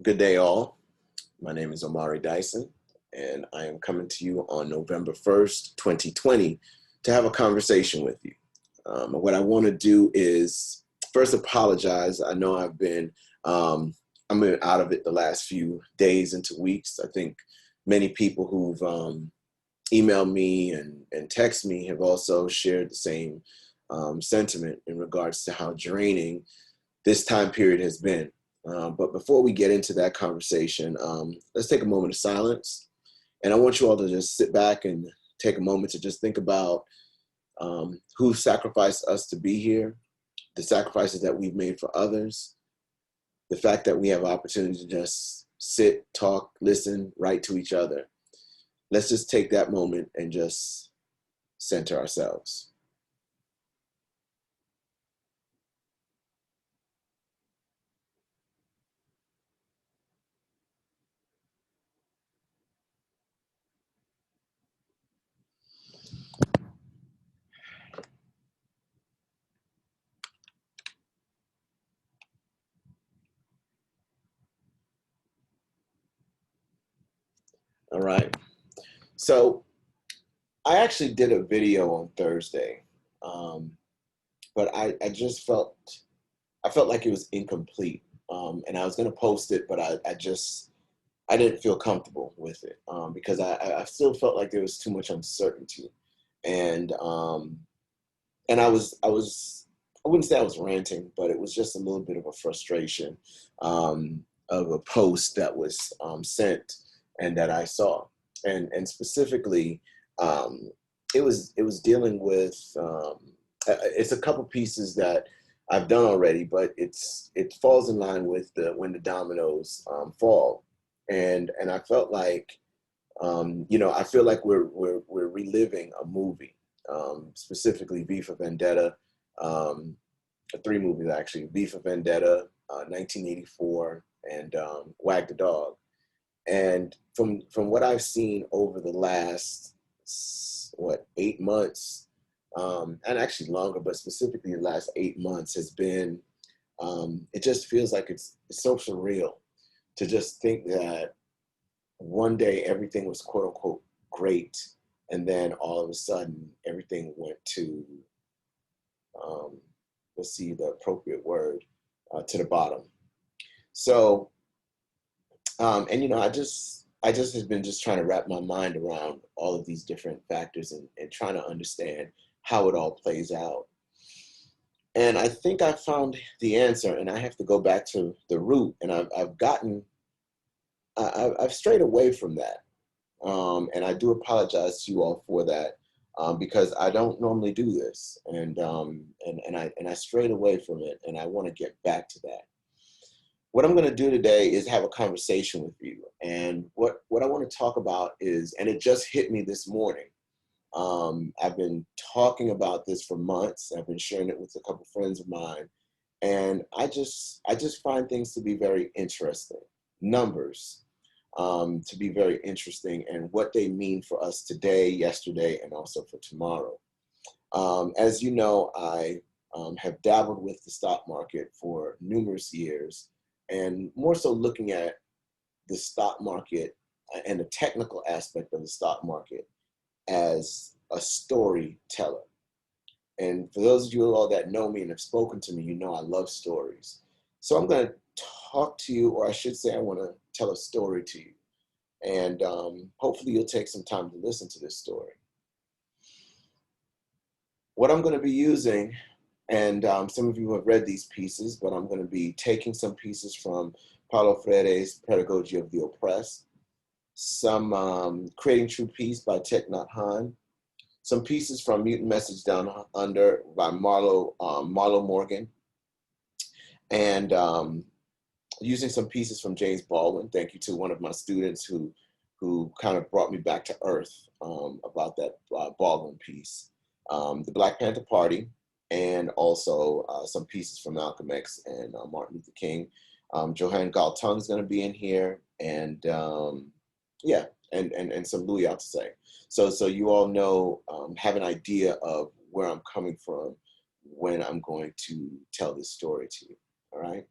Good day, all. My name is Omari Dyson, and I am coming to you on November 1st, 2020, to have a conversation with you. What I want to do is first apologize. I know I've been out of it the last few days into weeks. I think many people who've emailed me and text me have also shared the same sentiment in regards to how draining this time period has been. But before we get into that conversation, let's take a moment of silence. And I want you all to just sit back and take a moment to just think about who sacrificed us to be here, the sacrifices that we've made for others, the fact that we have opportunity to just sit, talk, listen, write to each other. Let's just take that moment and just center ourselves. All right. So I actually did a video on Thursday, but I felt like it was incomplete, and I was going to post it, but I didn't feel comfortable with it because I still felt like there was too much uncertainty, and I wouldn't say I was ranting, but it was just a little bit of a frustration of a post that was sent and that I saw, and specifically it was dealing with it's a couple pieces that I've done already, but it falls in line with when the dominoes fall, and I felt like I feel like we're reliving a movie, specifically V for Vendetta, three movies actually: V for Vendetta, 1984, and Wag the Dog. And from what I've seen over the last 8 months, and actually longer, but specifically the last 8 months has been, it just feels like it's so surreal to just think that one day everything was quote unquote great, and then all of a sudden everything went to, let's see the appropriate word, to the bottom. So, and I just have been just trying to wrap my mind around all of these different factors and trying to understand how it all plays out. And I think I found the answer, and I have to go back to the root, and I've strayed away from that. And I do apologize to you all for that, because I don't normally do this, and I strayed away from it, and I want to get back to that. What I'm going to do today is have a conversation with you, and what I want to talk about is, and it just hit me this morning. I've been talking about this for months. I've been sharing it with a couple friends of mine, and I just find things to be very interesting. Numbers to be very interesting, and what they mean for us today, yesterday, and also for tomorrow. As you know, I have dabbled with the stock market for numerous years, and more so looking at the stock market and the technical aspect of the stock market as a storyteller. And for those of you all that know me and have spoken to me, you know I love stories. So I'm going to talk to you, or I should say I want to tell a story to you. And hopefully you'll take some time to listen to this story. What I'm going to be using, and some of you have read these pieces, but I'm going to be taking some pieces from Paulo Freire's Pedagogy of the Oppressed, some Creating True Peace by Thich That Hanh, some pieces from Mutant Message Down Under by Marlo Morgan, and using some pieces from James Baldwin. Thank you to one of my students who kind of brought me back to earth about that Baldwin piece. The Black Panther Party, and also some pieces from Malcolm X and Martin Luther King. Johan Galtung is going to be in here, and yeah, and some Louis Althusser. So you all know, have an idea of where I'm coming from when I'm going to tell this story to you. All right.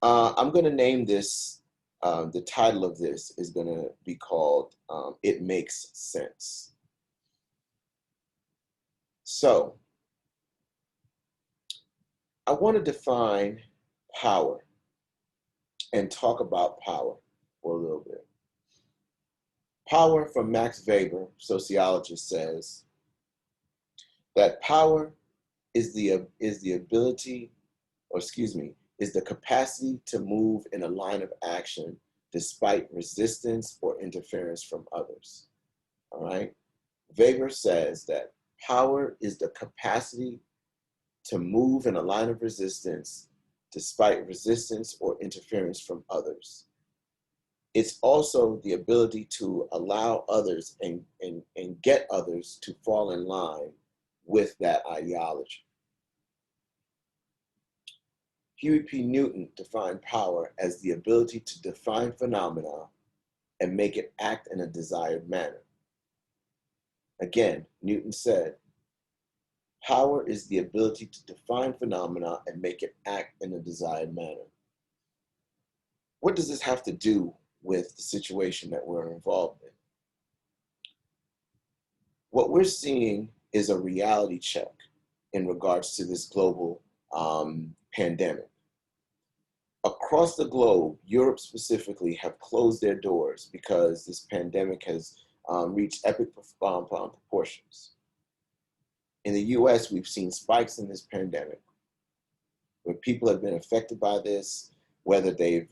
I'm going to name this The title of this is going to be called It Makes Sense. So I want to define power and talk about power for a little bit. Power, from Max Weber, sociologist, says that power is the ability, or excuse me, is the capacity to move in a line of action despite resistance or interference from others. All right? Weber says that power is the capacity to move in a line of resistance despite resistance or interference from others. It's also the ability to allow others and get others to fall in line with that ideology. Huey Newton defined power as the ability to define phenomena and make it act in a desired manner. Again, Newton said, power is the ability to define phenomena and make it act in a desired manner. What does this have to do with the situation that we're involved in? What we're seeing is a reality check in regards to this global pandemic. Across the globe, Europe specifically, have closed their doors because this pandemic has reached epic proportions. In the US, we've seen spikes in this pandemic where people have been affected by this, whether they've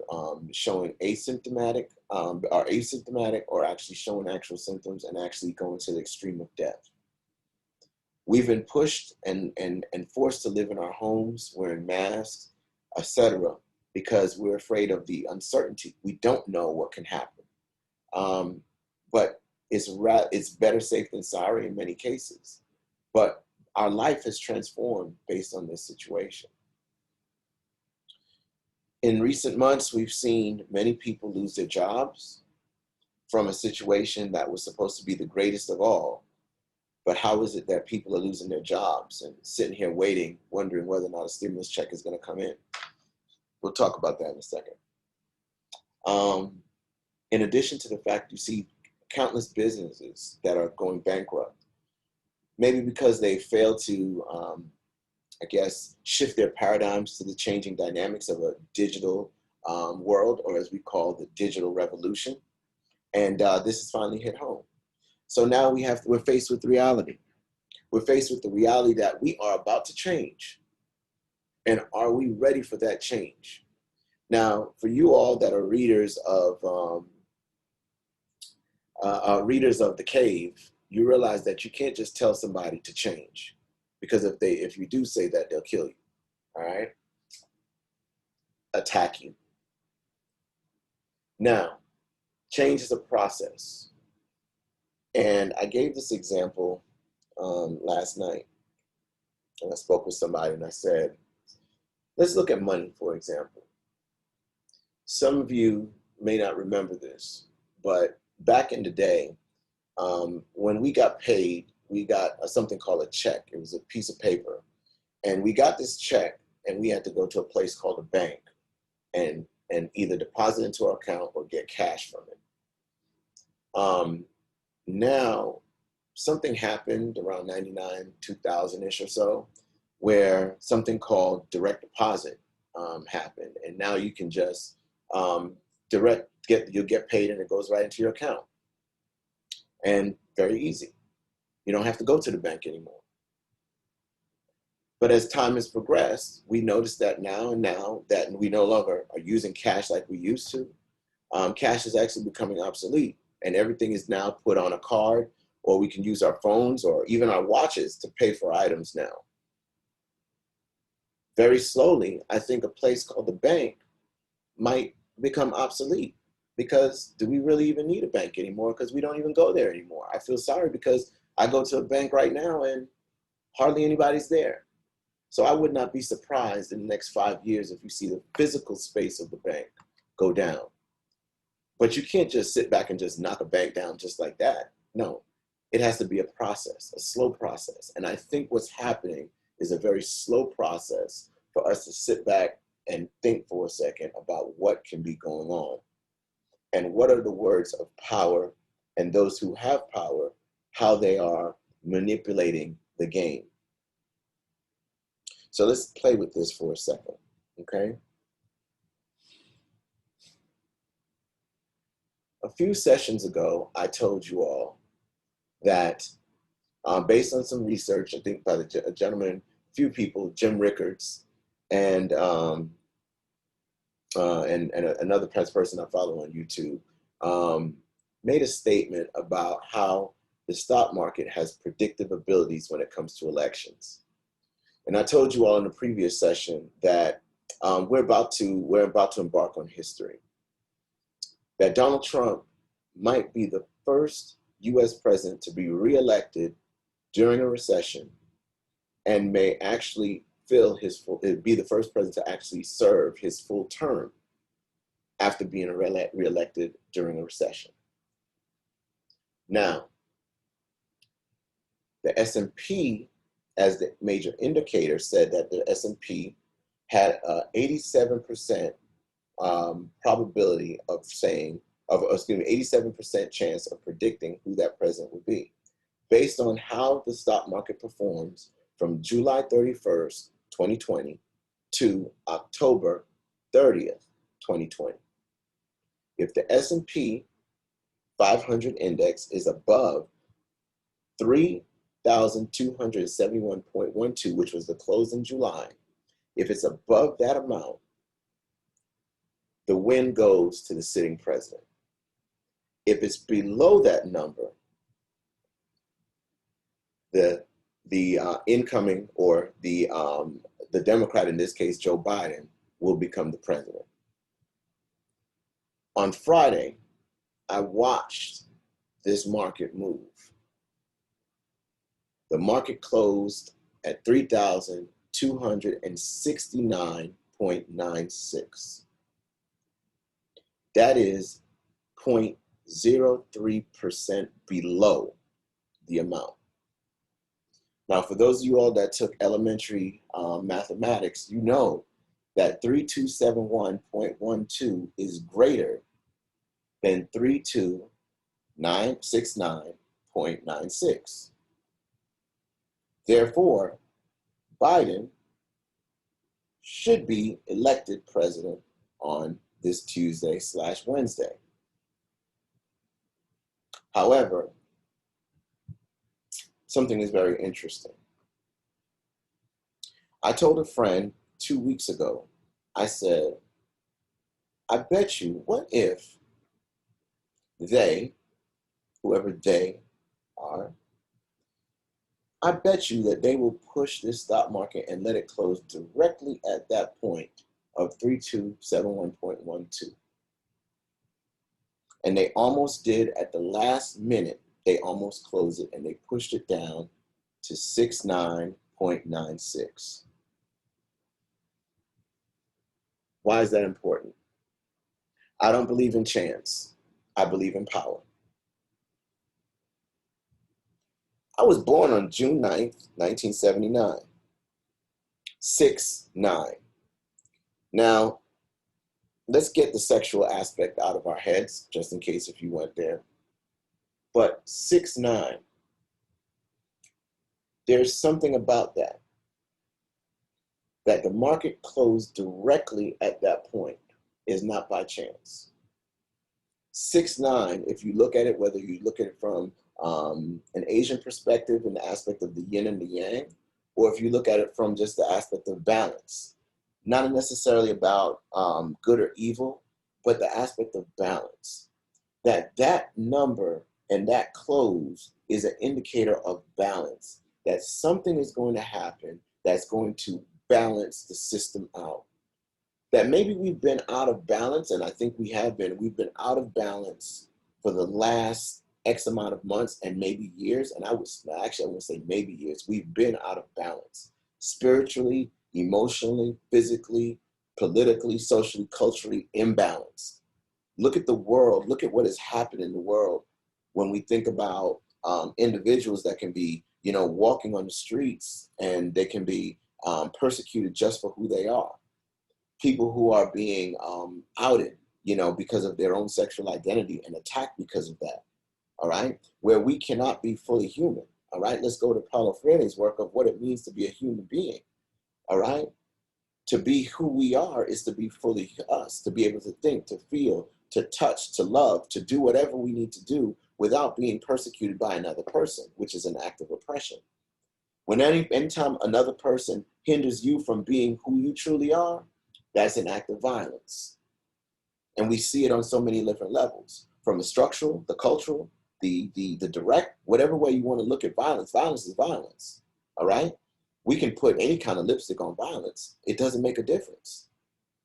shown asymptomatic or actually showing actual symptoms and actually going to the extreme of death. We've been pushed and forced to live in our homes, wearing masks, etc., because we're afraid of the uncertainty. We don't know what can happen. But it's better safe than sorry in many cases. But our life has transformed based on this situation. In recent months, we've seen many people lose their jobs from a situation that was supposed to be the greatest of all. But how is it that people are losing their jobs and sitting here waiting, wondering whether or not a stimulus check is going to come in? We'll talk about that in a second. In addition to the fact you see countless businesses that are going bankrupt, maybe because they failed to, I guess, shift their paradigms to the changing dynamics of a digital world, or as we call the digital revolution. And this has finally hit home. So now we're faced with reality. We're faced with the reality that we are about to change. And are we ready for that change? Now, for you all that are readers of The Cave, you realize that you can't just tell somebody to change, because if you do say that, they'll kill you. All right? Attack you. Now, change is a process. And I gave this example last night. And I spoke with somebody and I said, let's look at money, for example. Some of you may not remember this, but back in the day, when we got paid, we got something called a check. It was a piece of paper. And we got this check and we had to go to a place called a bank and either deposit into our account or get cash from it. Now, something happened around 99, 2000-ish or so, where something called direct deposit happened. And now you can just you'll get paid and it goes right into your account. And very easy. You don't have to go to the bank anymore. But as time has progressed, we notice that now that we no longer are using cash like we used to, cash is actually becoming obsolete. And everything is now put on a card, or we can use our phones or even our watches to pay for items now. Very slowly, I think a place called the bank might become obsolete, because do we really even need a bank anymore? Because we don't even go there anymore. I feel sorry because I go to a bank right now and hardly anybody's there. So I would not be surprised in the next 5 years if you see the physical space of the bank go down. But you can't just sit back and just knock a bank down just like that. No, it has to be a process, a slow process. And I think what's happening is a very slow process for us to sit back and think for a second about what can be going on. and what are the words of power and those who have power, how they are manipulating the game. So let's play with this for a second, okay? A few sessions ago, I told you all that based on some research, I think by a gentleman, a few people, Jim Rickards, and another press person I follow on YouTube, made a statement about how the stock market has predictive abilities when it comes to elections. And I told you all in the previous session that we're about to embark on history. That Donald Trump might be the first U.S. president to be reelected during a recession, and may actually be the first president to actually serve his full term after being reelected during a recession. Now, the S&P, as the major indicator, said that the S&P had an 87% probability of 87% chance of predicting who that president would be, based on how the stock market performs from July 31st, 2020 to October 30th, 2020. If the S&P 500 index is above 3,271.12, which was the close in July, if it's above that amount, the win goes to the sitting president. If it's below that number, the incoming, or the Democrat, in this case Joe Biden, will become the president. On Friday, I watched this market move. The market closed at 3,269.96. That is 0.03% below the amount. Now, for those of you all that took elementary mathematics, you know that 3271.12 is greater than 32969.96. Therefore, Biden should be elected president on this Tuesday/Wednesday. However, something is very interesting. I told a friend 2 weeks ago, I said, I bet you, what if they, whoever they are, I bet you that they will push this stock market and let it close directly at that point of 3271.12. And they almost did at the last minute. They almost closed it, and they pushed it down to 69.96. Why is that important? I don't believe in chance. I believe in power. I was born on June 9th, 1979. 6'9". Now, let's get the sexual aspect out of our heads, just in case if you went there. But 6'9", there's something about that the market closed directly at that point is not by chance. 6'9", if you look at it, whether you look at it from an Asian perspective in the aspect of the yin and the yang, or if you look at it from just the aspect of balance, not necessarily about good or evil, but the aspect of balance, that number and that close is an indicator of balance, that something is going to happen that's going to balance the system out. That maybe we've been out of balance, and I think we've been out of balance for the last X amount of months and maybe years, and I wouldn't say maybe years. We've been out of balance, spiritually, emotionally, physically, politically, socially, culturally imbalanced. Look at the world. Look at what has happened in the world when we think about individuals that can be, walking on the streets, and they can be persecuted just for who they are. People who are being outed, because of their own sexual identity and attacked because of that. All right. Where we cannot be fully human. All right. Let's go to Paulo Freire's work of what it means to be a human being. All right. To be who we are is to be fully us, to be able to think, to feel, to touch, to love, to do whatever we need to do without being persecuted by another person, which is an act of oppression. When anytime another person hinders you from being who you truly are, that's an act of violence. And we see it on so many different levels, from the structural, the cultural, the direct, whatever way you want to look at violence. Violence is violence, all right? We can put any kind of lipstick on violence. It doesn't make a difference.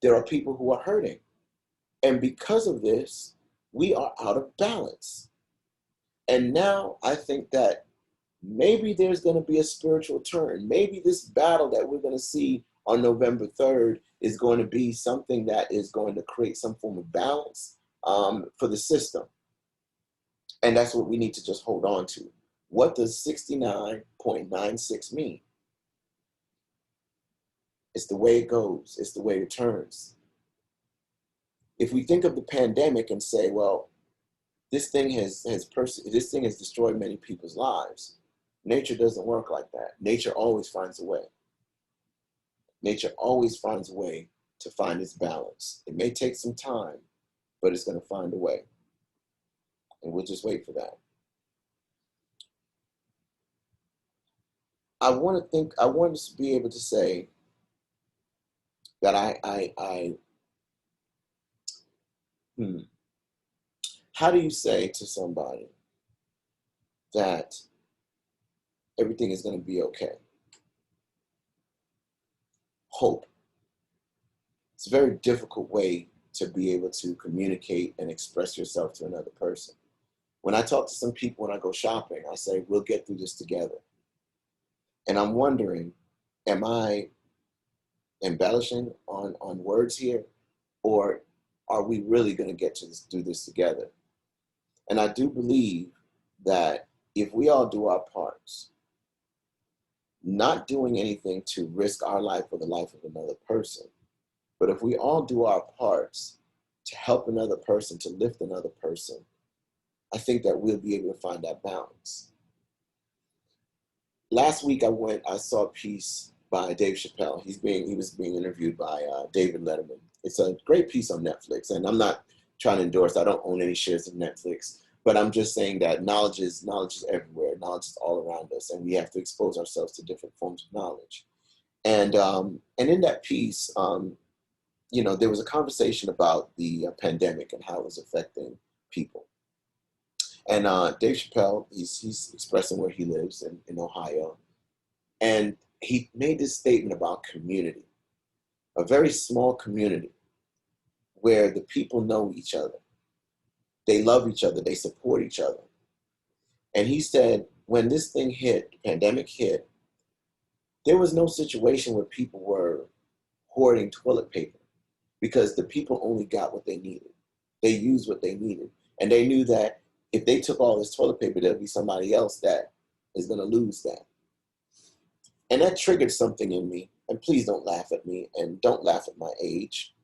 There are people who are hurting. And because of this, we are out of balance. And now I think that maybe there's going to be a spiritual turn. Maybe this battle that we're going to see on November 3rd is going to be something that is going to create some form of balance for the system. And that's what we need to just hold on to. What does 69.96 mean? It's the way it goes. It's the way it turns. If we think of the pandemic and say, well, this thing has destroyed many people's lives. Nature doesn't work like that. Nature always finds a way. Nature always finds a way to find its balance. It may take some time, but it's going to find a way. And we'll just wait for that. I want to be able to say that how do you say to somebody that everything is going to be okay? Hope. It's a very difficult way to be able to communicate and express yourself to another person. When I talk to some people, when I go shopping, I say, we'll get through this together. And I'm wondering, am I embellishing on words here? Or are we really going to get to do this together? And I do believe that if we all do our parts, not doing anything to risk our life or the life of another person, but if we all do our parts to help another person, to lift another person, I think that we'll be able to find that balance. Last week I saw a piece by Dave Chappelle. He was being interviewed by David Letterman. It's a great piece on Netflix, and I'm not trying to endorse. I don't own any shares of Netflix, but I'm just saying that knowledge is everywhere. Knowledge is all around us, and we have to expose ourselves to different forms of knowledge. And in that piece, there was a conversation about the pandemic and how it was affecting people. And Dave Chappelle, he's expressing where he lives in Ohio, and he made this statement about community, a very small community where the people know each other. They love each other. They support each other. And he said, when this thing hit, the pandemic hit, there was no situation where people were hoarding toilet paper because the people only got what they needed. They used what they needed. And they knew that if they took all this toilet paper, there'll be somebody else that is going to lose that. And that triggered something in me. And please don't laugh at me and don't laugh at my age.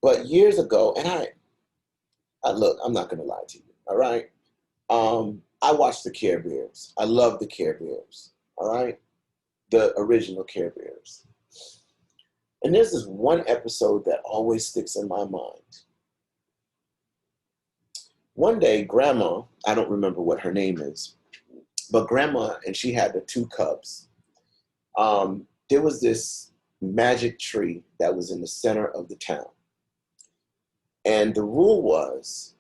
But years ago, and I look, I'm not going to lie to you, all right? I watched the Care Bears. I love the Care Bears, all right? The original Care Bears. And there's this one episode that always sticks in my mind. One day, Grandma, I don't remember what her name is, but Grandma, and she had the two cubs. There was this magic tree that was in the center of the town. And the rule was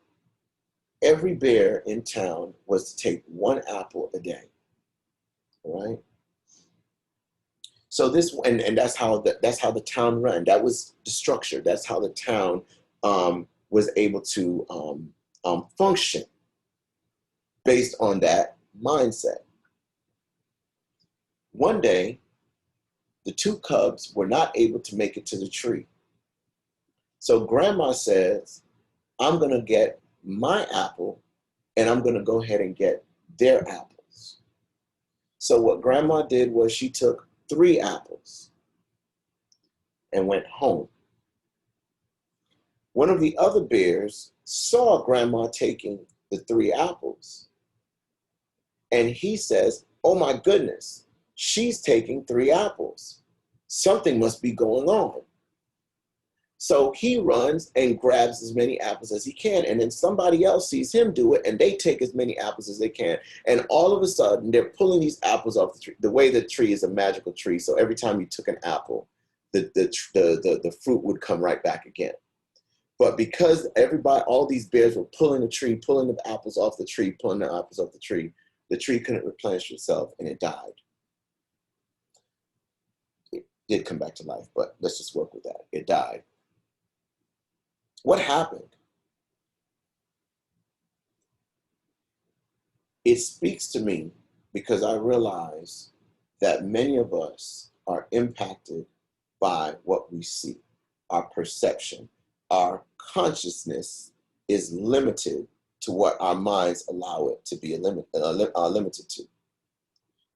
every bear in town was to take one apple a day, all right? So this, and that's how the town ran. That was the structure. That's how the town was able to function based on that mindset. One day, the two cubs were not able to make it to the tree. So Grandma says, I'm going to get my apple and I'm going to go ahead and get their apples. So what Grandma did was she took 3 apples and went home. One of the other bears saw Grandma taking the 3 apples. And he says, oh my goodness, she's taking 3 apples. Something must be going on. So he runs and grabs as many apples as he can. And then somebody else sees him do it and they take as many apples as they can. And all of a sudden they're pulling these apples off the tree. The way the tree is a magical tree. So every time you took an apple, the fruit would come right back again. But because all these bears were pulling the tree, pulling the apples off the tree, pulling the apples off the tree couldn't replenish itself and it died. It did come back to life, but let's just work with that. It died. What happened? It speaks to me because I realize that many of us are impacted by what we see, our perception. Our consciousness is limited to what our minds allow it to be limited to.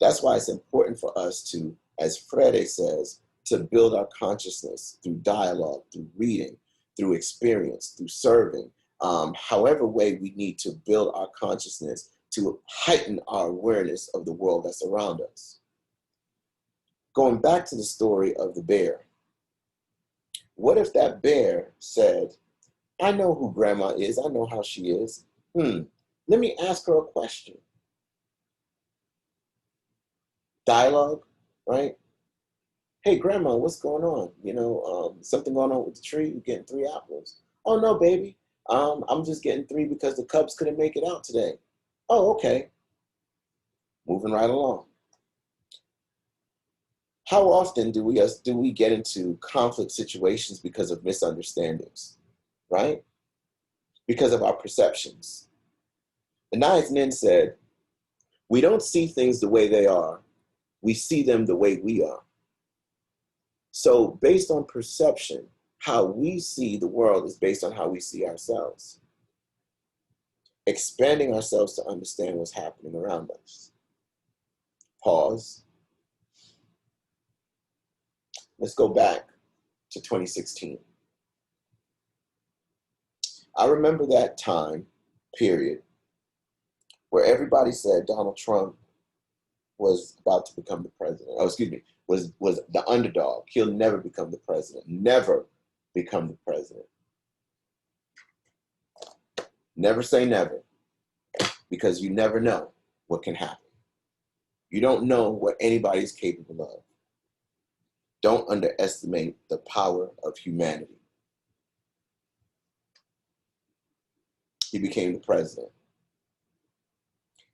That's why it's important for us to, as Freire says, to build our consciousness through dialogue, through reading, through experience, through serving, however way we need to build our consciousness to heighten our awareness of the world that's around us. Going back to the story of the bear, what if that bear said, I know who Grandma is, I know how she is. Let me ask her a question. Dialogue, right? Hey, Grandma, what's going on? You know, something going on with the tree? You're getting 3 apples. Oh, no, baby. I'm just getting 3 because the cubs couldn't make it out today. Oh, okay. Moving right along. How often do we get into conflict situations because of misunderstandings, right? Because of our perceptions. The Nai's Nin said, we don't see things the way they are. We see them the way we are. So based on perception, how we see the world is based on how we see ourselves. Expanding ourselves to understand what's happening around us. Pause. Let's go back to 2016. I remember that time period where everybody said Donald Trump was about to become the president. Oh, excuse me, was the underdog. He'll never become the president. Never become the president. Never say never, because you never know what can happen. You don't know what anybody's capable of. Don't underestimate the power of humanity. He became the president.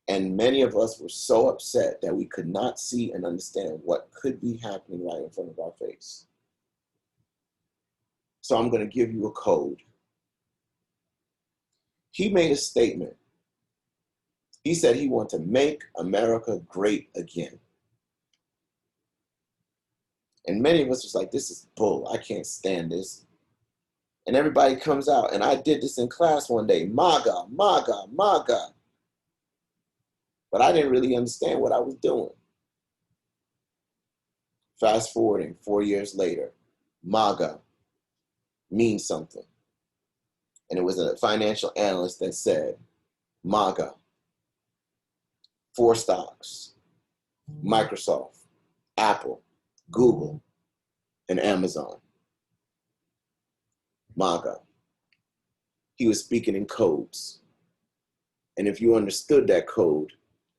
And many of us were so upset that we could not see and understand what could be happening right in front of our face. So I'm going to give you a code. He made a statement. He said he wanted to make America great again. And many of us was like, this is bull. I can't stand this. And everybody comes out. And I did this in class one day. MAGA, MAGA, MAGA. But I didn't really understand what I was doing. Fast forwarding 4 years later, MAGA means something. And it was a financial analyst that said, MAGA, 4 stocks, Microsoft, Apple, Google, and Amazon. MAGA. He was speaking in codes. And if you understood that code,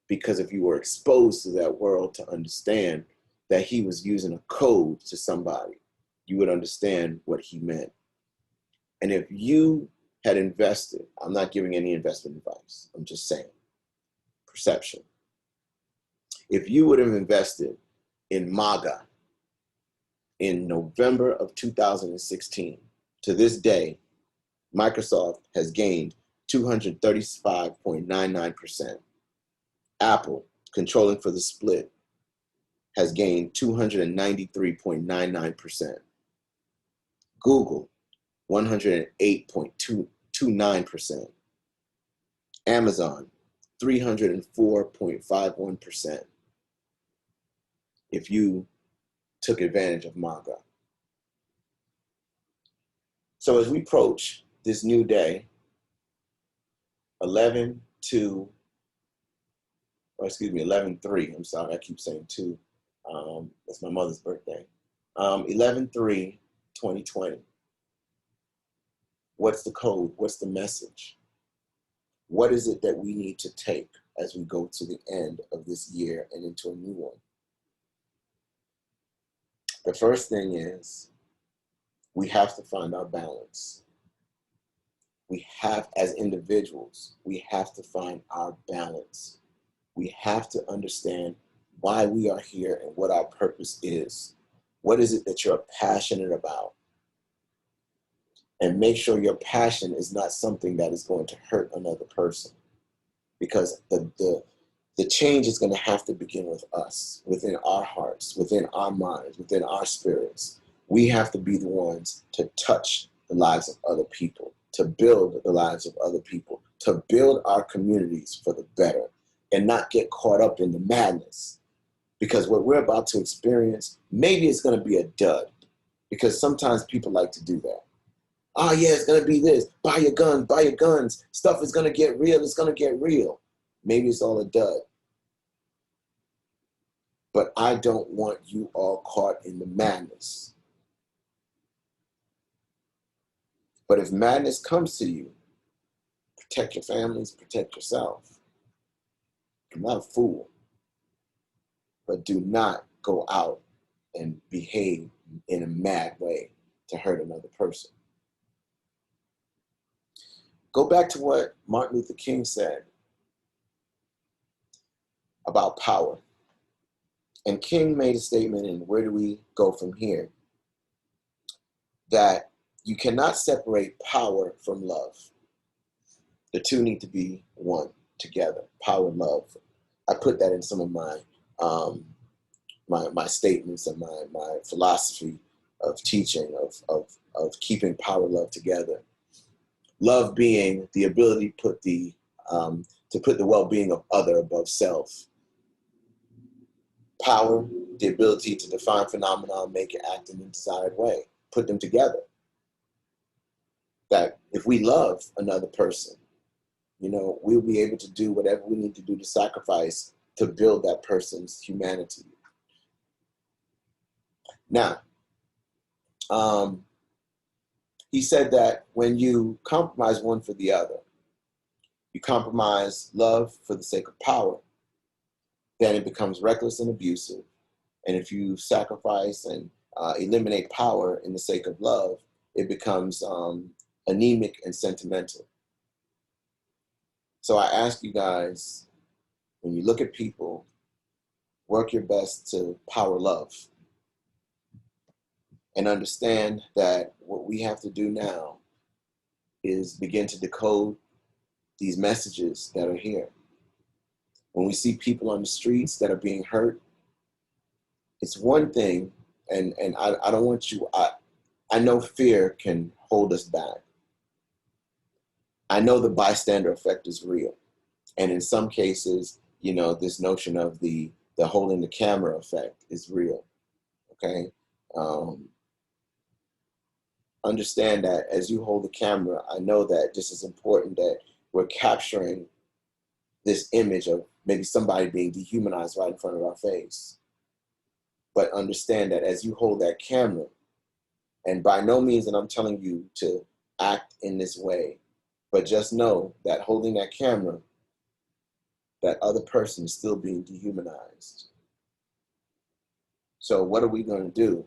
because if you were exposed to that world to understand that he was using a code to somebody, you would understand what he meant. And if you had invested, I'm not giving any investment advice, I'm just saying, perception. If you would have invested in MAGA in November of 2016, to this day, Microsoft has gained 235.99%. Apple, controlling for the split, has gained 293.99%. Google, 108.29%. Amazon, 304.51%. If you took advantage of MAGA. So as we approach this new day, 11-3, I'm sorry, I keep saying 2. That's my mother's birthday. 11-3-2020. What's the code? What's the message? What is it that we need to take as we go to the end of this year and into a new one? The first thing is we have to find our balance. We have, as individuals, we have to find our balance. We have to understand why we are here and what our purpose is. What is it that you're passionate about? And make sure your passion is not something that is going to hurt another person. Because the change is going to have to begin with us, within our hearts, within our minds, within our spirits. We have to be the ones to touch the lives of other people, to build the lives of other people, to build our communities for the better, and not get caught up in the madness. Because what we're about to experience, maybe it's going to be a dud, because sometimes people like to do that. Oh yeah, it's going to be this. Buy your guns. Stuff is going to get real. It's going to get real. Maybe it's all a dud. But I don't want you all caught in the madness. But if madness comes to you, protect your families, protect yourself. I'm not a fool. But do not go out and behave in a mad way to hurt another person. Go back to what Martin Luther King said about power. And King made a statement, and where do we go from here? That you cannot separate power from love. The two need to be one together, power and love. I put that in some of my my statements and my philosophy of teaching, of keeping power and love together. Love being the ability to put the well-being of other above self. Power, the ability to define phenomena, make it act in a desired way, put them together. That if we love another person, we'll be able to do whatever we need to do to sacrifice to build that person's humanity. Now, he said that when you compromise one for the other, you compromise love for the sake of power, then it becomes reckless and abusive. And if you sacrifice and eliminate power in the sake of love, it becomes anemic and sentimental. So I ask you guys, when you look at people, work your best to power love. And understand that what we have to do now is begin to decode these messages that are here. When we see people on the streets that are being hurt, it's one thing, and I don't want you, I know fear can hold us back. I know the bystander effect is real. And in some cases, this notion of the holding the camera effect is real, okay? Understand that as you hold the camera, I know that just as important that we're capturing this image of maybe somebody being dehumanized right in front of our face. But understand that as you hold that camera, and by no means that I'm telling you to act in this way, but just know that holding that camera, that other person is still being dehumanized. So what are we going to do?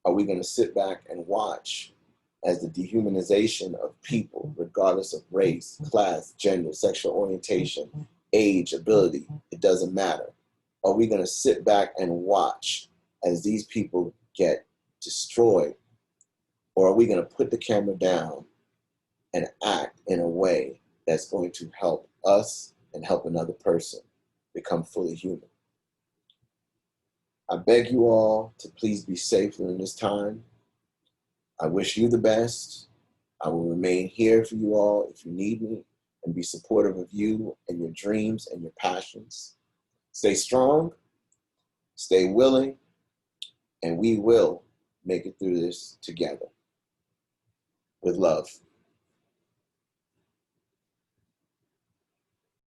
Are we going to sit back and watch as the dehumanization of people, regardless of race, class, gender, sexual orientation, age, ability, it doesn't matter? Are we going to sit back and watch as these people get destroyed? Or are we going to put the camera down and act in a way that's going to help us and help another person become fully human? I beg you all to please be safe during this time. I wish you the best. I will remain here for you all if you need me, and be supportive of you and your dreams and your passions. Stay strong, stay willing, and we will make it through this together. with love.